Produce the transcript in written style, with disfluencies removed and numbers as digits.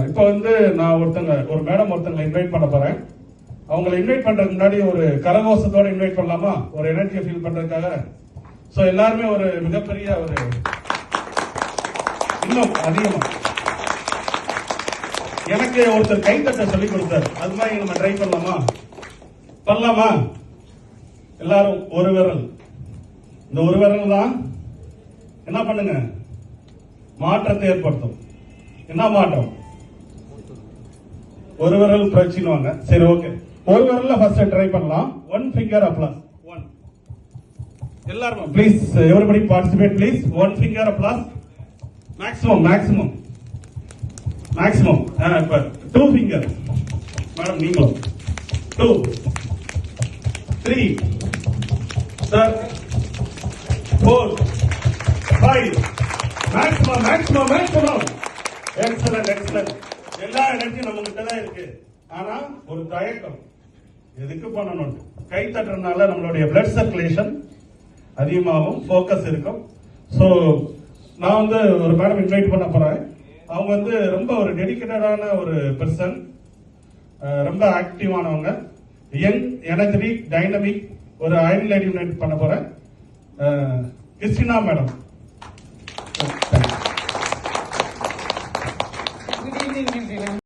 இப்போ நான் ஒரு மேடம் ஒருத்தங்களை இன்வைட் பண்ண போறேன். அவங்களை இன்வைட் பண்றதுக்கு முன்னாடி ஒரு கரகோஷத்தோட இன்வைட் பண்ணலாமா? ஒரு எனர்ஜியை ஃபீல் பண்றதுக்காக. சோ எல்லாருமே ஒரு மிகப்பெரிய ஒரு இன்னும் அதிகமா எனக்கு ஒருத்தர் கைத்தட்ட சொல்லி கொடுத்தாரு. அது மாதிரி நம்ம ட்ரை பண்ணலாமா? எல்லாரும் ஒரு விரல். இந்த ஒரு விரல் தான் என்ன பண்ணுங்க, மாற்றத்தை ஏற்படுத்தும். என்ன மாற்றம்? ஒரு விரல் பிரச்சினுவாங்க. சரி, ஓகே. ஒரு விரல்ல ஃபர்ஸ்ட் ட்ரை பண்ணலாம். 1 finger applause. 1. எல்லாரும் please, everybody participate please. 1 finger applause. Maximum. இப்ப 2 finger. மேடம் நீங்களும் 2, 3, சார் 4, 5. மேக்ஸிமம். எக்ஸலன்ட். எல்லா எனர்ஜியும் நம்ம கிட்ட தான் இருக்கு. ஆனா ஒரு தயக்கம், எதுக்கு பண்ணணும்? கை தட்டுறதுனால நம்மளுடைய பிளட் சர்க்குலேஷன் அதிகமாகும், போக்கஸ் இருக்கும். சோ நான் ஒரு மேடம் இன்வைட் பண்ண போறேன். அவங்க ரொம்ப ஒரு டெடிகேட்டடான ஒரு பர்சன், ரொம்ப ஆக்டிவானவங்க, யங், எனர்ஜெட்டிக், டைனமிக் ஒரு அயர்ன் லேடி இன்வைட் பண்ண போறேன். Christina madam.